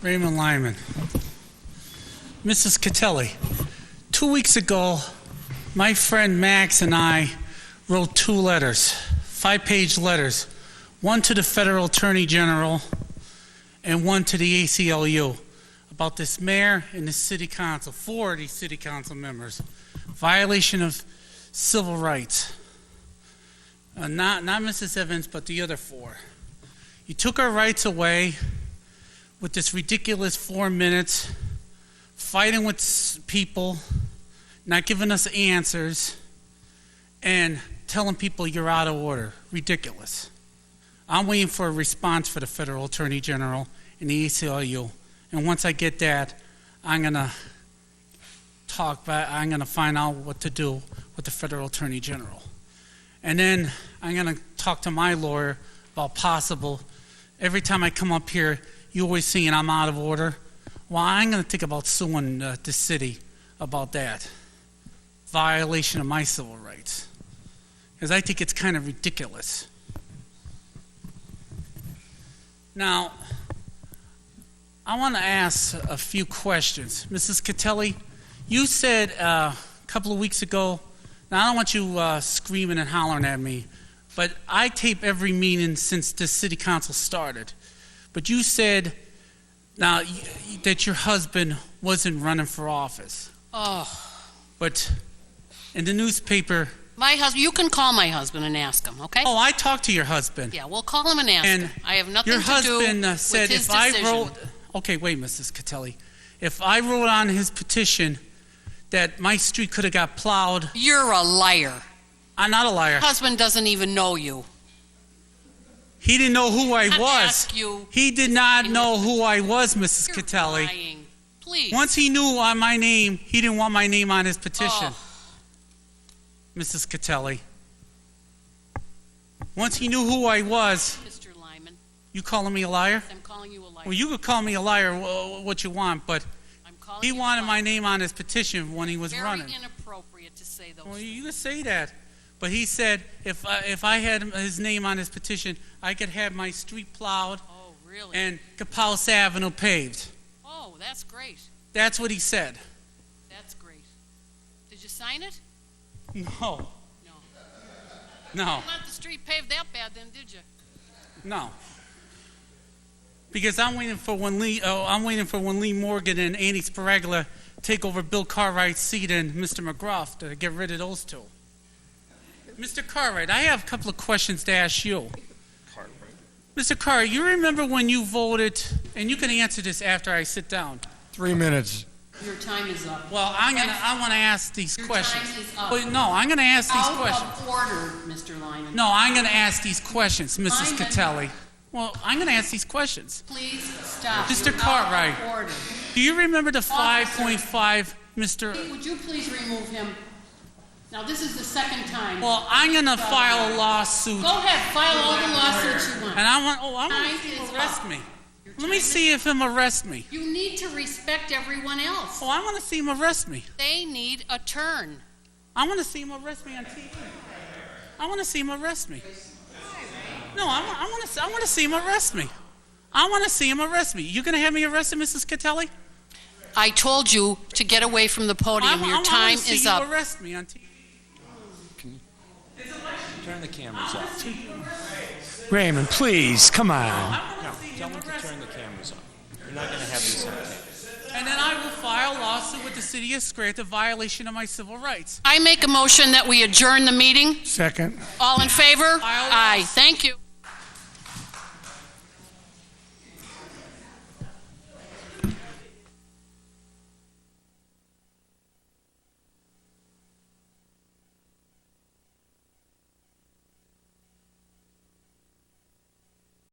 Raymond Lyman. Mrs. Catelli, 2 weeks ago, my friend Max and I wrote 2 letters, 5-page letters, one to the Federal Attorney General and one to the ACLU about this mayor and the city council, 4 of these city council members, violation of civil rights. Not Mrs. Evans, but the other 4. You took our rights away with this ridiculous 4 minutes, fighting with people, not giving us answers, and telling people you're out of order. Ridiculous. I'm waiting for a response for the Federal Attorney General and the ACLU. And once I get that, I'm going to find out what to do with the Federal Attorney General. And then I'm going to talk to my lawyer about possible. Every time I come up here, you always saying I'm out of order. Well, I'm going to think about suing the city about that. Violation of my civil rights. Because I think it's kind of ridiculous. Now, I want to ask a few questions. Mrs. Catelli, you said a couple of weeks ago, now I don't want you screaming and hollering at me, but I tape every meeting since the city council started. But you said now that your husband wasn't running for office. Oh. But in the newspaper... My husband, you can call my husband and ask him, okay? Oh, I talked to your husband. Yeah, we'll call him and ask him. I have nothing to do with his decision. Your husband said if I wrote... Okay, wait, Mrs. Catelli. If I wrote on his petition that my street could have got plowed... You're a liar. I'm not a liar. Your husband doesn't even know you. He didn't know who I was. Ask you. He did not know who I was, Mrs. You're Catelli. lying. Please. Once he knew my name, he didn't want my name on his petition. Oh. Mrs. Catelli. Once he knew who I was... Mr. Lyman. You calling me a liar? I'm calling you a liar. Well, you could call me a liar what you want, but he wanted my name on his petition when he was running. Very inappropriate to say those Well, things. you could say that. But he said if I had his name on his petition, I could have my street plowed really? and Capous Avenue paved. Oh, that's great. That's what he said. That's great. Did you sign it? No. No. No. You didn't let the street paved that bad then, did you? No. Because I'm waiting for when Lee Morgan and Annie Sparaglia take over Bill Cartwright's seat and Mr. McGruff to get rid of those 2. Mr. Cartwright, I have a couple of questions to ask you. Mr. Cartwright, you remember when you voted, and you can answer this after I sit down. 3 minutes. Your time is up. Well, I want to ask these questions. Time is up. Well, no, I'm going to ask these questions. Out of order, Mr. Lyman. No, I'm going to ask these questions, Mrs. Lyman. Catelli. Well, I'm going to ask these questions. Please stop. Mr. You're Cartwright. out of order. Do you remember the Officer. 5.5, Mr. Would you please remove him? Now, this is the second time. Well, I'm going to file a lawsuit. Go ahead, file all the lawsuits you want. And I want to Time see is him arrest up. me. Your Let me time see if him arrest me. You need to respect everyone else. Oh, I want to see him arrest me. They need a turn. I want to see him arrest me on TV. I want to see him arrest me. No, I want to see him arrest me. I want to see him arrest me. You going to have me arrested, Mrs. Catelli? I told you to get away from the podium. Your time is up. I want to see you arrest me on TV. Turn the cameras off. Raymond, please, come on. No, tell them to turn the cameras off. You're not going to have this on tape. And then I will file a lawsuit with the city of Scranton, a violation of my civil rights. I make a motion that we adjourn the meeting. Second. All in favor? Aye. Thank you.